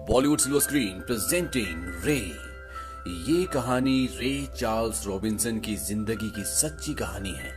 Bollywood silver screen presenting रे। ये कहानी रे चार्ल्स रॉबिन्सन की जिंदगी की सच्ची कहानी है,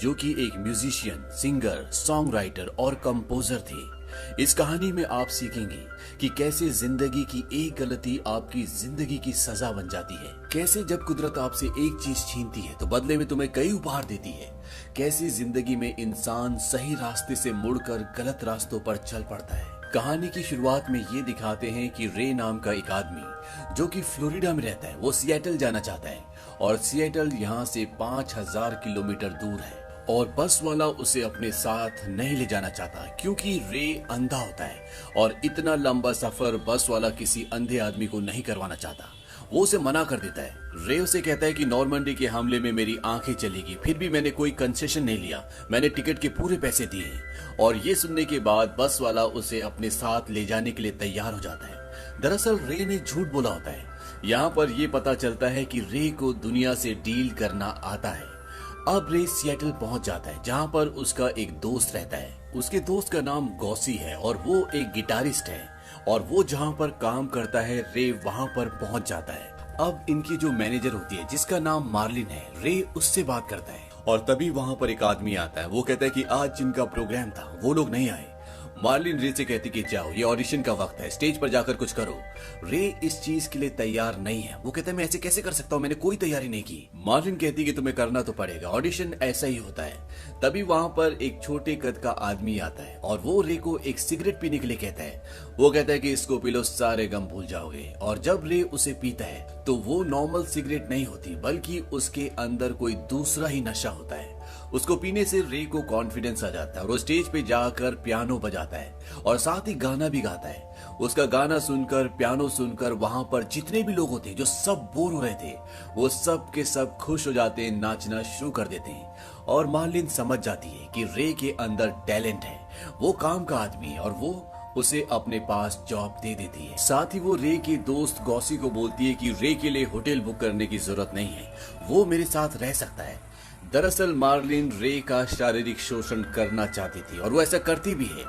जो कि एक म्यूजिशियन, सिंगर, सॉन्ग राइटर और कंपोजर थे। इस कहानी में आप सीखेंगे कि कैसे जिंदगी की एक गलती आपकी जिंदगी की सजा बन जाती है, कैसे जब कुदरत आपसे एक चीज छीनती है तो बदले में तुम्हें कई उपहार देती है, कैसे जिंदगी में इंसान सही रास्ते से मुड़कर गलत रास्तों पर चल पड़ता है। कहानी की शुरुआत में ये दिखाते हैं कि रे नाम का एक आदमी जो कि फ्लोरिडा में रहता है, वो सिएटल जाना चाहता है और सिएटल यहाँ से 5000 किलोमीटर दूर है और बस वाला उसे अपने साथ नहीं ले जाना चाहता क्योंकि रे अंधा होता है और इतना लंबा सफर बस वाला किसी अंधे आदमी को नहीं करवाना चाहता। वो उसे मना कर देता है। रे उसे कहता है कि नॉर्मंडी के हमले में मेरी आंखें चलेगी, फिर भी मैंने कोई कंसेशन नहीं लिया, मैंने टिकट के पूरे पैसे दिए हैं। और ये सुनने के बाद बस वाला उसे अपने साथ ले जाने के लिए तैयार हो जाता है। दरअसल रे ने झूठ बोला होता है। यहाँ पर यह पता चलता है कि रे को दुनिया से डील करना आता है। अब रे सिएटल पहुंच जाता है जहाँ पर उसका एक दोस्त रहता है। उसके दोस्त का नाम गॉसी है और वो एक गिटारिस्ट है और वो जहाँ पर काम करता है रे वहाँ पर पहुंच जाता है। अब इनकी जो मैनेजर होती है जिसका नाम मार्लिन है, रे उससे बात करता है और तभी वहाँ पर एक आदमी आता है। वो कहता है कि आज जिनका प्रोग्राम था वो लोग नहीं आए। मार्लिन रे से कहती कि जाओ, ये ऑडिशन का वक्त है, स्टेज पर जाकर कुछ करो। रे इस चीज के लिए तैयार नहीं है। वो कहता है मैं ऐसे कैसे कर सकता हूँ, मैंने कोई तैयारी नहीं की। मार्लिन कहती कि तुम्हें करना तो पड़ेगा, ऑडिशन ऐसा ही होता है। तभी वहां पर एक छोटे कद का आदमी आता है और वो रे को एक सिगरेट पीने के लिए कहता है। वो कहता है कि इसको पी लो, सारे गम भूल जाओगे। और जब रे उसे पीता है तो वो नॉर्मल सिगरेट नहीं होती बल्कि उसके अंदर कोई दूसरा ही नशा होता है। उसको पीने से रे को कॉन्फिडेंस आ जाता है और वो स्टेज पे जाकर पियानो बजाता है और साथ ही गाना भी गाता है। उसका गाना सुनकर, पियानो सुनकर वहां पर जितने भी लोग होते हैं जो सब बोर हो रहे थे, वो सब के सब खुश हो जाते हैं, नाचना शुरू कर देते हैं। और मार्लिन समझ जाती है कि रे के अंदर टैलेंट है, वो काम का आदमी है और वो उसे अपने पास जॉब दे देती है। साथ ही वो रे के दोस्त गॉसी को बोलती है कि रे के लिए होटल बुक करने की जरूरत नहीं है, वो मेरे साथ रह सकता है। दरअसल मार्लिन रे का शारीरिक शोषण करना चाहती थी और वो ऐसा करती भी है।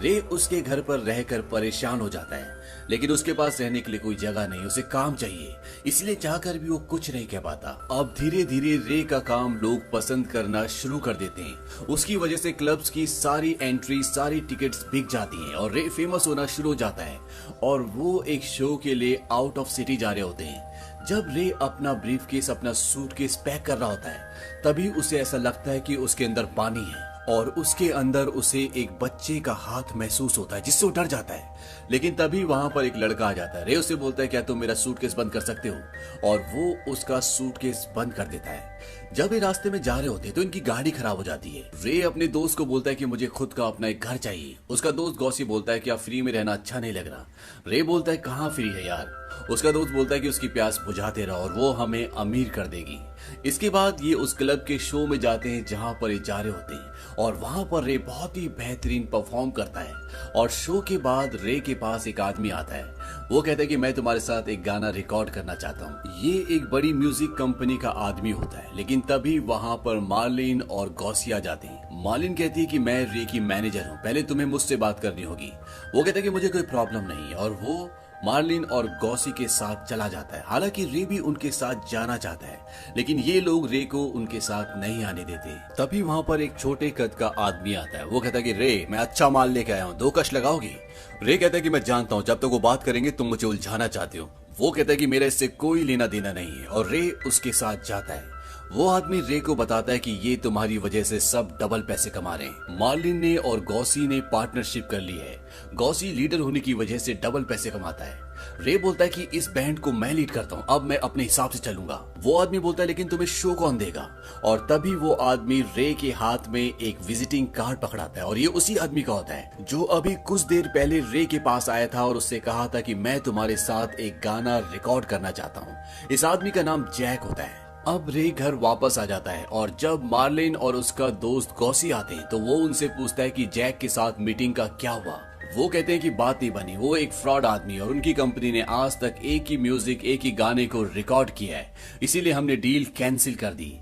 रे उसके घर पर रहकर परेशान हो जाता है, लेकिन उसके पास रहने के लिए कोई जगह नहीं, उसे काम चाहिए, इसलिए चाहकर भी वो कुछ नहीं कह पाता। अब धीरे धीरे रे का काम लोग पसंद करना शुरू कर देते हैं। उसकी वजह से क्लब्स की सारी एंट्री, सारी टिकट्स बिक जाती हैं और रे फेमस होना शुरू हो जाता है और वो एक शो के लिए आउट ऑफ सिटी जा रहे होते हैं। जब रे अपना ब्रीफकेस, अपना सूटकेस पैक कर रहा होता है, तभी उसे ऐसा लगता है कि उसके अंदर पानी है और उसके अंदर उसे एक बच्चे का हाथ महसूस होता है जिससे वो डर जाता है। लेकिन तभी वहां पर एक लड़का आ जाता है। रे उसे बोलता है क्या तुम मेरा सूटकेस बंद कर सकते हो, और वो उसका सूटकेस बंद कर देता है। जब ये रास्ते में जा रहे होते हैं तो इनकी गाड़ी खराब हो जाती है। रे अपने दोस्त को बोलता है कि मुझे खुद का अपना एक घर चाहिए। उसका दोस्त गॉसी बोलता है क्या फ्री में रहना अच्छा नहीं लग रहा। रे बोलता है कहाँ फ्री है यार। उसका दोस्त बोलता है कि उसकी प्यास बुझाते रहो और वो हमें अमीर कर देगी। इसके बाद ये उस क्लब के शो में जाते हैं जहां पर ये जा रहे होते हैं और वहां पर रे बहुत ही बेहतरीन परफॉर्म करता है। और शो के बाद रे के पास एक आदमी आता है। वो कहता है कि मैं तुम्हारे साथ एक गाना रिकॉर्ड करना चाहता हूँ। ये एक बड़ी म्यूजिक कंपनी का आदमी होता है, लेकिन तभी वहां पर मार्लिन और गॉसी आ जाते हैं। मार्लिन कहती है कि मैं रे की मैनेजर हूँ, पहले तुम्हें मुझसे बात करनी होगी। वो कहता है कि मुझे कोई प्रॉब्लम नहीं है और वो मार्लिन और गॉसी के साथ चला जाता है। हालांकि रे भी उनके साथ जाना चाहता है, लेकिन ये लोग रे को उनके साथ नहीं आने देते। तभी वहां पर एक छोटे कद का आदमी आता है। वो कहता है कि रे मैं अच्छा माल लेके आया हूँ, 2 कश लगाओगी। रे कहता है कि मैं जानता हूँ जब तक वो बात करेंगे तुम मुझे उलझाना चाहते हो। वो कहता है कि मेरा इससे कोई लेना देना नहीं है और रे उसके साथ जाता है। वो आदमी रे को बताता है कि ये तुम्हारी वजह से सब डबल पैसे कमा रहे हैं। मार्लिन ने और गॉसी ने पार्टनरशिप कर ली है। गॉसी लीडर होने की वजह से डबल पैसे कमाता है। रे बोलता है कि इस बैंड को मैं लीड करता हूँ, अब मैं अपने हिसाब से चलूंगा। वो आदमी बोलता है लेकिन तुम्हें शो कौन देगा। और तभी वो आदमी रे के हाथ में एक विजिटिंग कार्ड पकड़ाता है और ये उसी आदमी का होता है जो अभी कुछ देर पहले रे के पास आया था और उससे कहा था कि मैं तुम्हारे साथ एक गाना रिकॉर्ड करना चाहता हूँ। इस आदमी का नाम जैक होता है। अब रे घर वापस आ जाता है और जब मार्लिन और उसका दोस्त गॉसी आते हैं तो वो उनसे पूछता है कि जैक के साथ मीटिंग का क्या हुआ। वो कहते हैं कि बात नहीं बनी, वो एक फ्रॉड आदमी है और उनकी कंपनी ने आज तक एक ही म्यूजिक, एक ही गाने को रिकॉर्ड किया है, इसीलिए हमने डील कैंसिल कर दी।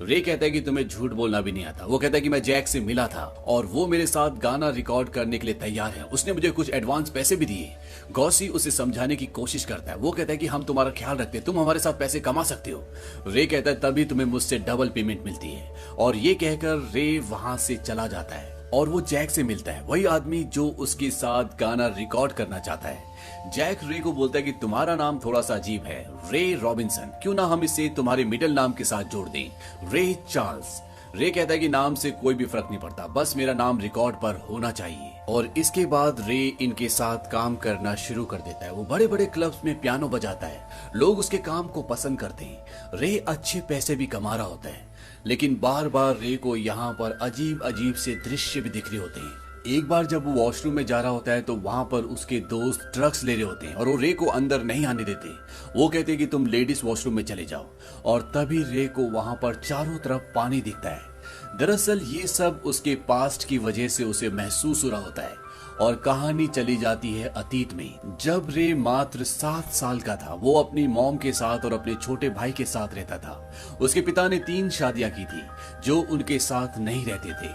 रे कहता है कि तुम्हें झूठ बोलना भी नहीं आता। वो कहता है कि मैं जैक से मिला था और वो मेरे साथ गाना रिकॉर्ड करने के लिए तैयार है, उसने मुझे कुछ एडवांस पैसे भी दिए। गॉसी उसे समझाने की कोशिश करता है। वो कहता है कि हम तुम्हारा ख्याल रखते हैं, तुम हमारे साथ पैसे कमा सकते हो। रे कहता है तभी तुम्हें मुझसे डबल पेमेंट मिलती है। और ये कहकर रे वहां से चला जाता है और वो जैक से मिलता है, वही आदमी जो उसके साथ गाना रिकॉर्ड करना चाहता है। जैक रे को बोलता है कि तुम्हारा नाम थोड़ा सा अजीब है, रे रॉबिन्सन, क्यों ना हम इसे तुम्हारे मिडिल नाम के साथ जोड़ दें, रे चार्ल्स। रे कहता है कि नाम से कोई भी फर्क नहीं पड़ता, बस मेरा नाम रिकॉर्ड पर होना चाहिए। और इसके बाद रे इनके साथ काम करना शुरू कर देता है। वो बड़े बड़े क्लब्स में पियानो बजाता है, लोग उसके काम को पसंद करते हैं। रे अच्छे पैसे भी कमा रहा होता है, लेकिन बार बार रे को यहाँ पर अजीब अजीब से दृश्य भी दिख रहे होते हैं। एक बार जब वो वॉशरूम में जा रहा होता है तो वहां पर उसके दोस्त ड्रग्स ले रहे होते हैं और वो रे को अंदर नहीं आने देते। वो कहते हैं कि तुम लेडीज वॉशरूम में चले जाओ, और तभी रे को वहां पर चारों तरफ पानी दिखता है। दरअसल ये सब उसके पास्ट की वजह से उसे महसूस हो रहा होता है। और कहानी चली जाती है अतीत में। जब रे मात्र 7 साल का था, वो अपनी मॉम के साथ और अपने छोटे भाई के साथ रहता था। उसके पिता ने 3 शादियां की थी जो उनके साथ नहीं रहते थे।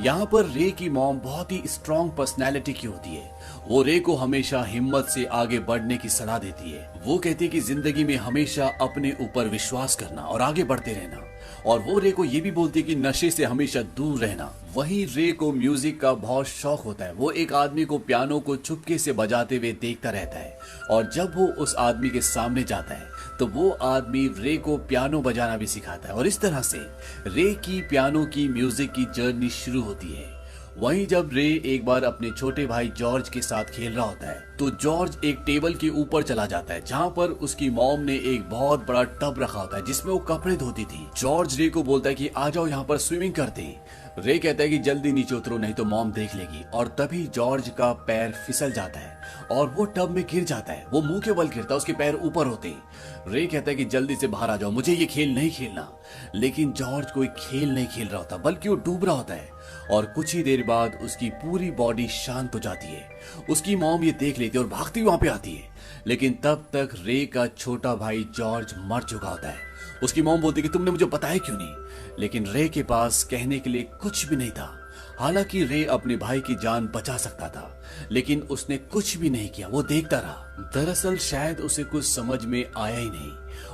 यहाँ पर रे की मॉम बहुत ही स्ट्रॉन्ग पर्सनैलिटी की होती है। वो रे को हमेशा हिम्मत से आगे बढ़ने की सलाह देती है। वो कहती है कि जिंदगी में हमेशा अपने ऊपर विश्वास करना और आगे बढ़ते रहना। और वो रे को ये भी बोलती है कि नशे से हमेशा दूर रहना। वहीं रे को म्यूजिक का बहुत शौक होता है। वो एक आदमी को पियानो को चुपके से बजाते हुए देखता रहता है, और जब वो उस आदमी के सामने जाता है तो वो आदमी रे को पियानो बजाना भी सिखाता है। और इस तरह से रे की पियानो की म्यूजिक की जर्नी शुरू होती है। वहीं जब रे एक बार अपने छोटे भाई जॉर्ज के साथ खेल रहा होता है तो जॉर्ज एक टेबल के ऊपर चला जाता है जहां पर उसकी मॉम ने एक बहुत बड़ा टब रखा होता है जिसमें वो कपड़े धोती थी। जॉर्ज रे को बोलता है कि आ जाओ यहाँ पर स्विमिंग करते हैं। रे कहता है कि जल्दी नीचे उतरो नहीं तो मॉम देख लेगी। और तभी जॉर्ज का पैर फिसल जाता है और वो टब में गिर जाता है। वो मुंह के बल गिरता है, उसके पैर ऊपर होते हैं। रे कहता है कि जल्दी से बाहर आ जाओ, मुझे ये खेल नहीं खेलना। लेकिन जॉर्ज कोई खेल नहीं खेल रहा होता, बल्कि वो डूब रहा होता है। और कुछ ही देर बाद उसकी पूरी बॉडी शांत हो जाती है। उसकी मॉम ये देख लेती है और भागती वहां पे आती है। लेकिन तब तक रे का छोटा भाई जॉर्ज मर चुका होता है। उसकी मॉम बोलती है कि तुमने मुझे बताया क्यों नहीं। लेकिन रे के पास कहने के लिए कुछ भी नहीं था। हालांकि रे अपने भाई की जान बचा सकता था, लेकिन उसने कुछ भी नहीं किया, वो देखता रहा। दरअसल शायद उसे कुछ समझ में आया ही नहीं,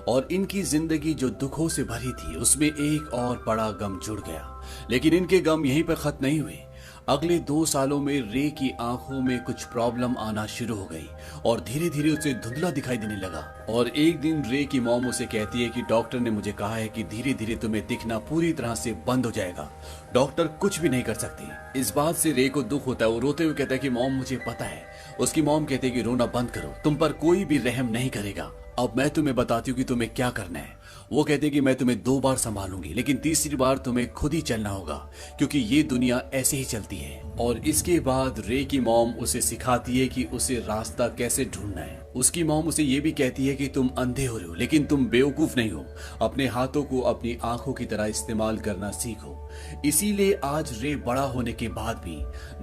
और इनकी जिंदगी जो दुखों से भरी थी उसमें एक और बड़ा गम जुड़ गया। लेकिन इनके गम यहीं पर खत्म नहीं हुए। अगले 2 सालों में रे की आंखों में कुछ प्रॉब्लम आना शुरू हो गई और धीरे धीरे उसे धुंधला दिखाई देने लगा। और एक दिन रे की मॉम उसे कहती है कि डॉक्टर ने मुझे कहा है कि धीरे धीरे तुम्हें दिखना पूरी तरह से बंद हो जाएगा, डॉक्टर कुछ भी नहीं कर सकते। इस बात से रे को दुख होता है। वो रोते हुए कहता है कि मॉम मुझे पता है। उसकी मॉम कहती है कि रोना बंद करो, तुम पर कोई भी रहम नहीं करेगा। अब मैं तुम्हें बताती हूँ कि तुम्हें क्या करना है। वो कहते हैं कि मैं तुम्हें 2 बार संभालूंगी, लेकिन तीसरी बार तुम्हें खुद ही चलना होगा, क्योंकि ये दुनिया ऐसे ही चलती है। और इसके बाद रे की मॉम उसे सिखाती है कि उसे रास्ता कैसे ढूंढना है। उसकी मॉम उसे ये भी कहती है कि तुम अंधे हो रहे हो, लेकिन तुम बेवकूफ नहीं हो। अपने हाथों को अपनी आंखों की तरह इस्तेमाल करना सीखो। इसीलिए आज रे बड़ा होने के बाद भी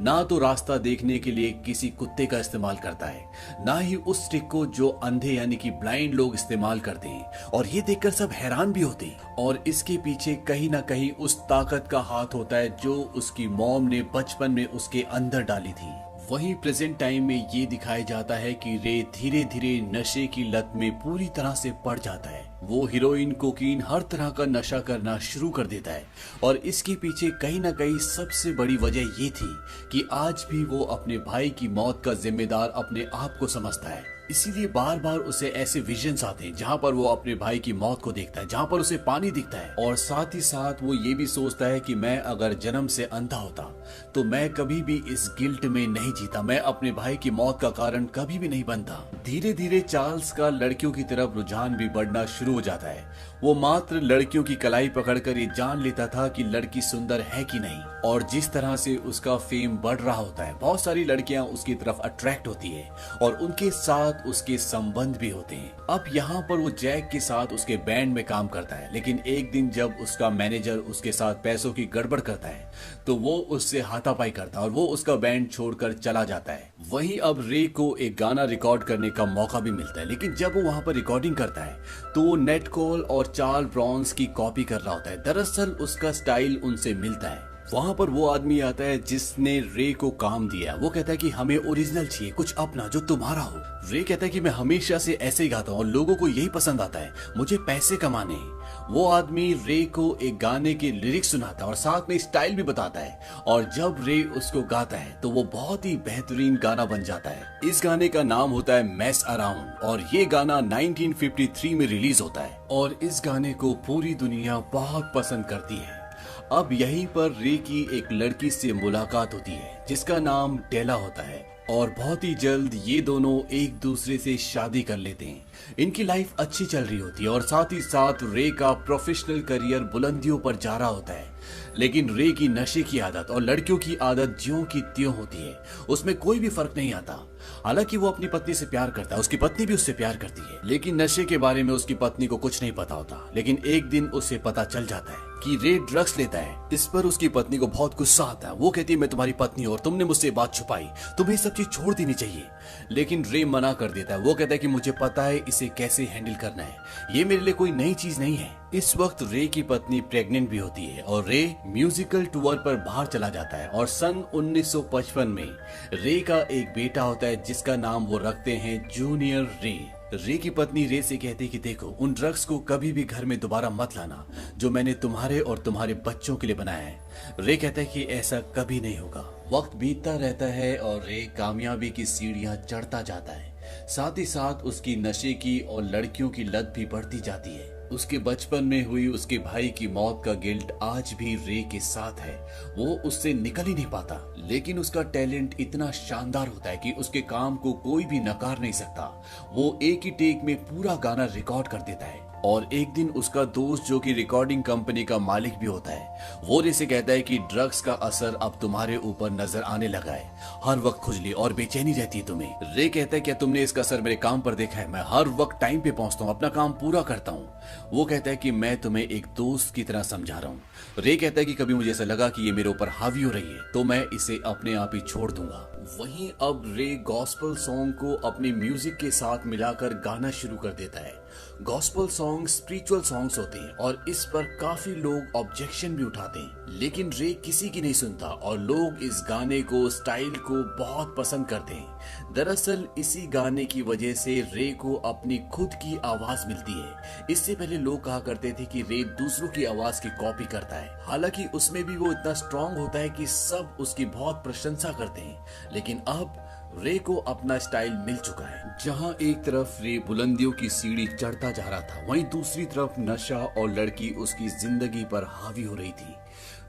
ना तो रास्ता देखने के लिए किसी कुत्ते का इस्तेमाल करता है, ना ही उस ट्रिक को जो अंधे यानी कि ब्लाइंड लोग इस्तेमाल करते हैं। और ये देखकर सब हैरान भी होते हैं। और इसके पीछे कहीं ना कहीं उस ताकत का हाथ होता है जो उसकी मॉम ने बचपन में उसके अंदर डाली थी। वहीं प्रेजेंट टाइम में ये दिखाया जाता है कि रे धीरे धीरे नशे की लत में पूरी तरह से पड़ जाता है। वो हीरोइन, कोकीन, हर तरह का नशा करना शुरू कर देता है। और इसके पीछे कहीं ना कहीं सबसे बड़ी वजह ये थी कि आज भी वो अपने भाई की मौत का जिम्मेदार अपने आप को समझता है। इसीलिए बार बार उसे ऐसे विजन्स आते हैं जहाँ पर वो अपने भाई की मौत को देखता है, जहाँ पर उसे पानी दिखता है। और साथ ही साथ वो ये भी सोचता है कि मैं अगर जन्म से अंधा होता तो मैं कभी भी इस गिल्ट में नहीं जीता, मैं अपने भाई की मौत का कारण कभी भी नहीं बनता। धीरे धीरे चार्ल्स का लड़कियों की तरफ रुझान भी बढ़ना शुरू हो जाता है। वो मात्र लड़कियों की कलाई पकड़कर ये जान लेता था कि लड़की सुंदर है कि नहीं। और जिस तरह से उसका फेम बढ़ रहा होता है, बहुत सारी लड़कियां उसकी तरफ अट्रैक्ट होती है और उनके साथ उसके संबंध भी होते हैं। अब यहाँ पर वो जैक के साथ उसके बैंड में काम करता है, लेकिन एक दिन जब उसका मैनेजर उसके साथ पैसों की गड़बड़ करता है तो वो उससे हाथापाई करता है और वो उसका बैंड छोड़कर चला जाता है। वहीं अब रे को एक गाना रिकॉर्ड करने का मौका भी मिलता है, लेकिन जब वो वहां पर रिकॉर्डिंग करता है तो वो नेट कोल और चार्ल्स ब्रांस की कॉपी कर रहा होता है। दरअसल उसका स्टाइल उनसे मिलता है। वहां पर वो आदमी आता है जिसने रे को काम दिया। वो कहता है कि हमें ओरिजिनल चाहिए, कुछ अपना जो तुम्हारा हो। रे कहता है कि मैं हमेशा से ऐसे ही गाता हूँ और लोगों को यही पसंद आता है, मुझे पैसे कमाने हैं। वो आदमी रे को एक गाने के लिरिक्स सुनाता है और साथ में स्टाइल भी बताता है, और जब रे उसको गाता है तो वो बहुत ही बेहतरीन गाना बन जाता है। इस गाने का नाम होता है मेस अराउंड, और ये गाना 1953 में रिलीज होता है और इस गाने को पूरी दुनिया बहुत पसंद करती है। अब यहीं पर रे की एक लड़की से मुलाकात होती है जिसका नाम डेला होता है, और बहुत ही जल्द ये दोनों एक दूसरे से शादी कर लेते हैं। इनकी लाइफ अच्छी चल रही होती है और साथ ही साथ रे का प्रोफेशनल करियर बुलंदियों पर जा रहा होता है। लेकिन रे की नशे की आदत और लड़कियों की आदत ज्यों की त्यों होती है, उसमें कोई भी फर्क नहीं आता। हालांकि वो अपनी पत्नी से प्यार करता है, उसकी पत्नी भी उससे प्यार करती है, लेकिन नशे के बारे में उसकी पत्नी को कुछ नहीं पता होता। लेकिन एक दिन उसे पता चल जाता है कि रे ड्रग्स लेता है। इस पर उसकी पत्नी को बहुत गुस्सा आता है। वो कहती है मैं तुम्हारी पत्नी हूं और तुमने मुझसे बात छुपाई, तुम्हें सब चीज छोड़ देनी चाहिए। लेकिन रे मना कर देता है। वो कहता है कि मुझे पता है इसे कैसे हैंडल करना है, ये मेरे लिए कोई नई चीज नहीं है। इस वक्त रे की पत्नी प्रेग्नेंट भी होती है और रे म्यूजिकल टूर पर बाहर चला जाता है। और सन 1955 में रे का एक बेटा होता है जिसका नाम वो रखते हैं जूनियर रे। रे की पत्नी रे से कहती है कि देखो, उन ड्रग्स को कभी भी घर में दोबारा मत लाना जो मैंने तुम्हारे और तुम्हारे बच्चों के लिए बनाया है। रे कहता है कि ऐसा कभी नहीं होगा। वक्त बीतता रहता है और रे कामयाबी की सीढ़ियां चढ़ता जाता है। साथ ही साथ उसकी नशे की और लड़कियों की लत भी बढ़ती जाती है। उसके बचपन में हुई उसके भाई की मौत का गिल्ट आज भी रे के साथ है। वो उससे निकल ही नहीं पाता, लेकिन उसका टैलेंट इतना शानदार होता है कि उसके काम को कोई भी नकार नहीं सकता। वो एक ही टेक में पूरा गाना रिकॉर्ड कर देता है। और एक दिन उसका दोस्त जो कि रिकॉर्डिंग कंपनी का मालिक भी होता है, वो रे से कहता है कि ड्रग्स का असर अब तुम्हारे ऊपर नजर आने लगा है, हर वक्त खुजली और बेचैनी रहती है तुम्हें। रे कहता है क्या तुमने इसका असर मेरे काम पर देखा है? मैं हर वक्त टाइम पे पहुंचता हूँ, अपना काम पूरा करता हूँ। वो कहता है कि मैं तुम्हें एक दोस्त की तरह समझा रहा हूँ। रे कहता है कि कभी मुझे ऐसा लगा कि ये मेरे ऊपर हावी हो रही है तो मैं इसे अपने आप ही छोड़ दूंगा। वहीं अब रे गॉस्पेल सॉन्ग को अपने म्यूजिक के साथ मिलाकर गाना शुरू कर देता है। गॉस्पेल सॉन्ग स्पिरिचुअल सॉन्ग्स होते हैं और इस पर काफी लोग ऑब्जेक्शन भी उठाते हैं, लेकिन रे किसी की नहीं सुनता और लोग इस गाने को, स्टाइल को बहुत पसंद करते हैं। दरअसल इसी गाने की वजह से रे को अपनी खुद की आवाज मिलती है। इससे पहले लोग कहा करते थे कि रे दूसरों की आवाज की कॉपी करता है, हालांकि उसमें भी वो इतना स्ट्रांग होता है कि सब उसकी बहुत प्रशंसा करते हैं। लेकिन अब रे को अपना स्टाइल मिल चुका है। जहां एक तरफ रे बुलंदियों की सीढ़ी चढ़ता जा रहा था, वहीं दूसरी तरफ नशा और लड़की उसकी जिंदगी पर हावी हो रही थी।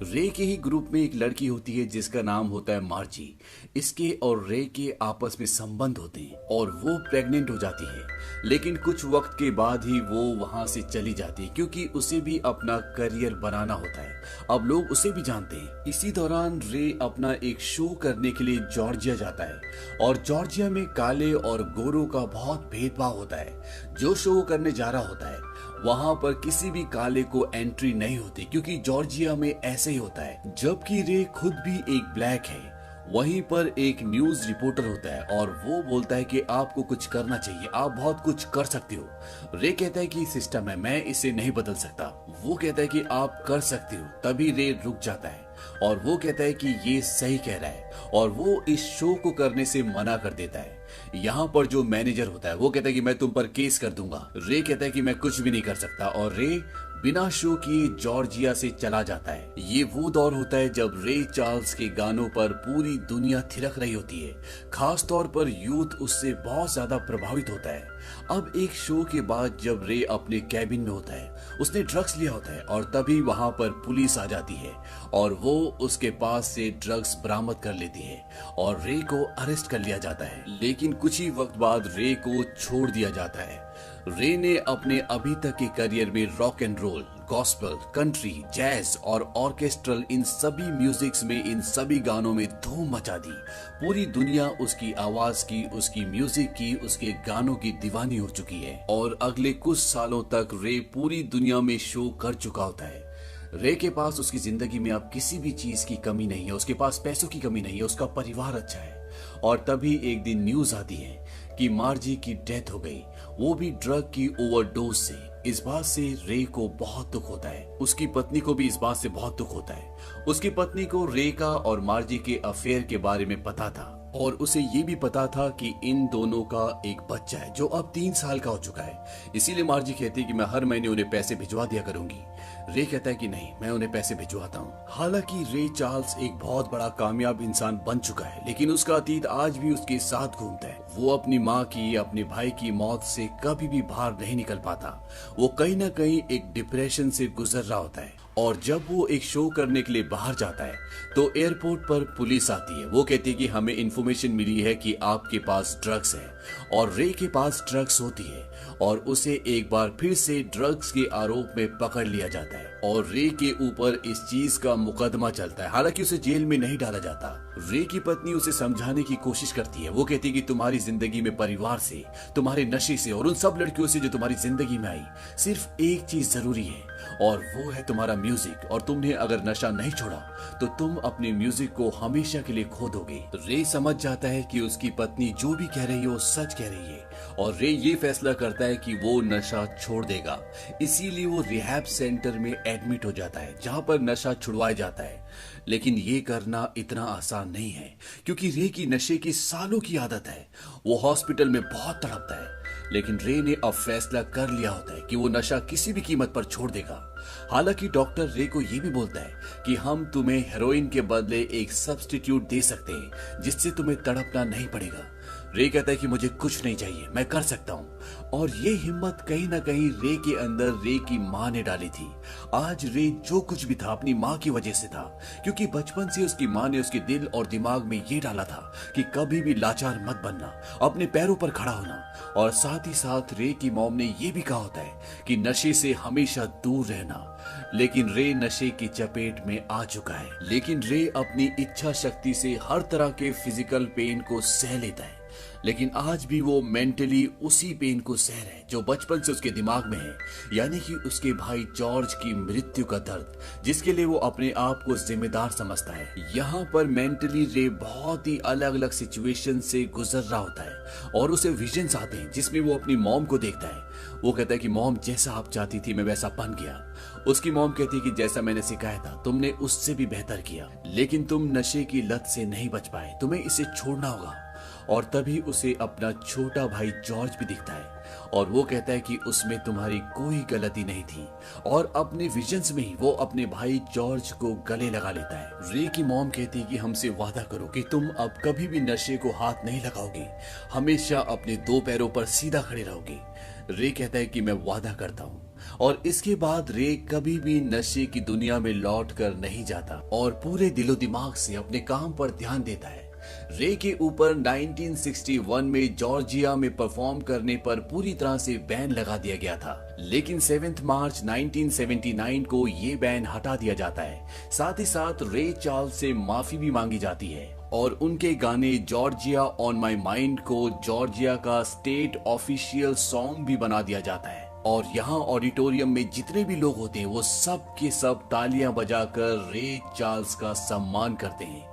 रे के ही ग्रुप में एक लड़की होती है जिसका नाम होता है मार्जी। इसके और रे के आपस में संबंध होते हैं और वो प्रेग्नेंट हो जाती है, लेकिन कुछ वक्त के बाद ही वो वहां से चली जाती है क्योंकि उसे भी अपना करियर बनाना होता है। अब लोग उसे भी जानते हैं। इसी दौरान रे अपना एक शो करने के लिए जॉर्जिया जाता है और जॉर्जिया में काले और गोरों का बहुत भेदभाव होता है। जो शो वो करने जा रहा होता है वहां पर किसी भी काले को एंट्री नहीं होती क्योंकि जॉर्जिया में ऐसे ही होता है। जबकि रे खुद भी एक ब्लैक है। वहीं पर एक न्यूज रिपोर्टर होता है और वो बोलता है कि आपको कुछ करना चाहिए, आप बहुत कुछ कर सकते हो। रे कहता है कि सिस्टम है, मैं इसे नहीं बदल सकता। वो कहता है कि आप कर सकते हो। तभी रे रुक जाता है और वो कहता है कि ये सही कह रहा है और वो इस शो को करने से मना कर देता है। यहाँ पर जो मैनेजर होता है वो कहता है कि मैं तुम पर केस कर दूंगा। रे कहता है कि मैं कुछ भी नहीं कर सकता और रे बिना शो किए जॉर्जिया से चला जाता है। ये वो दौर होता है जब रे चार्ल्स के गानों पर पूरी दुनिया थिरक रही होती है, खास तौर पर यूथ उससे बहुत ज्यादा प्रभावित होता है। अब एक शो के बाद जब रे अपने कैबिन में होता है, उसने ड्रग्स लिया होता है और तभी वहां पर पुलिस आ जाती है और वो उसके पास से ड्रग्स बरामद कर लेती है और रे को अरेस्ट कर लिया जाता है। लेकिन कुछ ही वक्त बाद रे को छोड़ दिया जाता है। रे ने अपने अभी तक के करियर में rock and roll, gospel, country, jazz और ऑर्केस्ट्रल, इन सभी म्यूजिक्स में, इन सभी गानों में धूम मचा दी। पूरी दुनिया उसकी आवाज की, उसकी म्यूजिक की, उसके गानों की दीवानी हो चुकी है और अगले कुछ सालों तक रे पूरी दुनिया में शो कर चुका होता है। रे के पास उसकी जिंदगी में अब किसी भी चीज की कमी नहीं है, उसके पास पैसों की कमी नहीं है, उसका परिवार अच्छा है। और तभी एक दिन न्यूज आती है कि मार्जी की डेथ हो गई, वो भी ड्रग की ओवरडोज से। इस बात से रे को बहुत दुख होता है। उसकी पत्नी को भी इस बात से बहुत दुख होता है। उसकी पत्नी को रे का और मार्जी के अफेयर के बारे में पता था और उसे ये भी पता था कि इन दोनों का एक बच्चा है जो अब 3 साल का हो चुका है। इसीलिए मार्जी कहती है कि मैं हर महीने उन्हें पैसे भिजवा दिया करूंगी। रे कहता है कि नहीं, मैं उन्हें पैसे भिजवाता हूँ। हालांकि रे चार्ल्स एक बहुत बड़ा कामयाब इंसान बन चुका है, लेकिन उसका अतीत आज भी उसके साथ घूमता है। वो अपनी माँ की, अपने भाई की मौत से कभी भी बाहर नहीं निकल पाता। वो कहीं ना कहीं एक डिप्रेशन से गुजर रहा होता है और जब वो एक शो करने के लिए बाहर जाता है तो एयरपोर्ट पर पुलिस आती है। वो कहती है कि हमें इन्फॉर्मेशन मिली है कि आपके पास ड्रग्स है, और रे के पास ड्रग्स होती है और उसे एक बार फिर से ड्रग्स के आरोप में पकड़ लिया जाता है और रे के ऊपर इस चीज का मुकदमा चलता है। हालांकि उसे जेल में नहीं डाला जाता। रे की पत्नी उसे समझाने की कोशिश करती है। वो कहती है कि तुम्हारी जिंदगी में परिवार से, तुम्हारे नशे से और उन सब लड़कियों से जो तुम्हारी जिंदगी में आई, सिर्फ एक चीज जरूरी है और वो है तुम्हारा म्यूजिक, और तुमने अगर नशा नहीं छोड़ा तो तुम अपने म्यूजिक को हमेशा के लिए खो दोगे। रे समझ जाता है कि उसकी पत्नी जो भी कह रही है वो सच कह रही है और रे ये फैसला करता है कि वो नशा छोड़ देगा। इसीलिए वो रिहैब सेंटर में एडमिट हो जाता है जहां पर नशा छुड़वाया जाता है। लेकिन ये करना इतना आसान नहीं है क्योंकि रे की नशे की सालों की आदत है। वो हॉस्पिटल में बहुत तड़पता है, लेकिन रे ने अब फैसला कर लिया होता है कि वो नशा किसी भी कीमत पर छोड़ देगा। हालांकि डॉक्टर रे को ये भी बोलता है कि हम तुम्हें हेरोइन के बदले एक सब्स्टिट्यूट दे सकते हैं जिससे तुम्हें तड़पना नहीं पड़ेगा। रे कहता है कि मुझे कुछ नहीं चाहिए, मैं कर सकता हूँ। और ये हिम्मत कहीं ना कहीं रे के अंदर रे की माँ ने डाली थी। आज रे जो कुछ भी था अपनी माँ की वजह से था, क्योंकि बचपन से उसकी माँ ने उसके दिल और दिमाग में ये डाला था कि कभी भी लाचार मत बनना, अपने पैरों पर खड़ा होना। और साथ ही साथ रे की मॉम ने ये भी कहा होता है कि नशे से हमेशा दूर रहना। लेकिन रे नशे की चपेट में आ चुका है, लेकिन रे अपनी इच्छा शक्ति से हर तरह के फिजिकल पेन को सह लेता है। लेकिन आज भी वो मेंटली उसी पेन को सह रहा है जो बचपन से उसके दिमाग में है, यानी कि उसके भाई जॉर्ज की मृत्यु का दर्द, जिसके लिए वो अपने आप को जिम्मेदार समझता है। यहाँ पर मेंटली रे बहुत ही अलग अलग सिचुएशन से गुजर रहा होता है और उसे विजन्स आते हैं जिसमें वो अपनी मॉम को देखता है। वो कहता है कि मॉम, जैसा आप चाहती थी मैं वैसा बन गया। उसकी मॉम कहती है कि जैसा मैंने सिखाया था तुमने उससे भी बेहतर किया, लेकिन तुम नशे की लत से नहीं बच पाए, तुम्हें इसे छोड़ना होगा। और तभी उसे अपना छोटा भाई जॉर्ज भी दिखता है और वो कहता है कि उसमें तुम्हारी कोई गलती नहीं थी, और अपने विजन्स में ही वो अपने भाई जॉर्ज को गले लगा लेता है। रे की मॉम कहती है कि हमसे वादा करो कि तुम अब कभी भी नशे को हाथ नहीं लगाओगे, हमेशा अपने 2 पैरों पर सीधा खड़े रहोगे। रे कहता है कि मैं वादा करता हूँ। और इसके बाद रे कभी भी नशे की दुनिया में लौट कर नहीं जाता और पूरे दिलो दिमाग से अपने काम पर ध्यान देता है। रे के ऊपर 1961 में जॉर्जिया में परफॉर्म करने पर पूरी तरह से बैन लगा दिया गया था, लेकिन 7 मार्च 1979 को ये बैन हटा दिया जाता है। साथ ही साथ रे चार्ल्स से माफी भी मांगी जाती है और उनके गाने जॉर्जिया ऑन माई माइंड को जॉर्जिया का स्टेट ऑफिशियल सॉन्ग भी बना दिया जाता है। और यहाँ ऑडिटोरियम में जितने भी लोग होते हैं वो सब के सब तालियां बजाकर रे चार्ल्स का सम्मान करते हैं।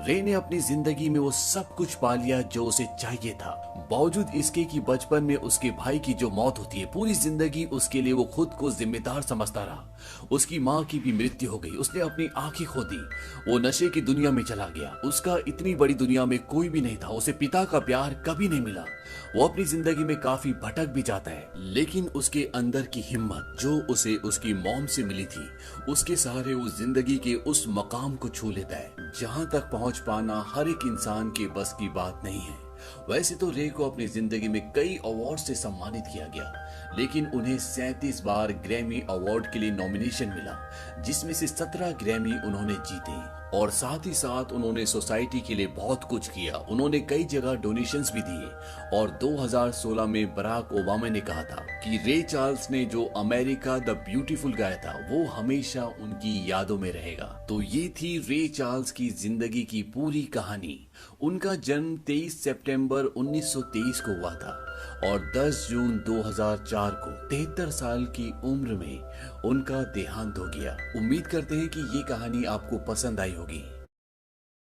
रे ने अपनी जिंदगी में वो सब कुछ पा लिया जो उसे चाहिए था, बावजूद इसके कि बचपन में उसके भाई की जो मौत होती है, पूरी जिंदगी उसके लिए वो खुद को जिम्मेदार समझता रहा। उसकी माँ की भी मृत्यु हो गई, उसने अपनी आंखें खो दी, वो नशे की दुनिया में चला गया। उसका इतनी बड़ी दुनिया में कोई भी नहीं था, उसे पिता का प्यार कभी नहीं मिला। वो अपनी जिंदगी में काफी भटक भी जाता है, लेकिन उसके अंदर की हिम्मत जो उसे उसकी मॉम से मिली थी, उसके सहारे वो जिंदगी के उस मकाम को छू लेता है जहां तक पहुंच पाना हर एक इंसान के बस की बात नहीं है। वैसे तो रे को अपनी जिंदगी में कई अवार्ड से सम्मानित किया गया, लेकिन उन्हें 37 बार ग्रैमी अवार्ड के लिए नॉमिनेशन मिला, जिसमें से 17 ग्रैमी उन्होंने जीते। और साथ ही साथ उन्होंने सोसाइटी के लिए बहुत कुछ किया। उन्होंने कई जगह डोनेशंस भी दिए। और 2016 में बराक ओबामा ने कहा था कि रे चार्ल्स ने जो अमेरिका द ब्यूटीफुल गाया था वो हमेशा उनकी यादों में रहेगा। तो ये थी रे चार्ल्स की जिंदगी की पूरी कहानी। उनका जन्म 23 सितंबर 1923 को हुआ था और 10 जून 2004 को 73 साल की उम्र में उनका देहांत हो गया। उम्मीद करते हैं कि ये कहानी आपको पसंद आई होगी।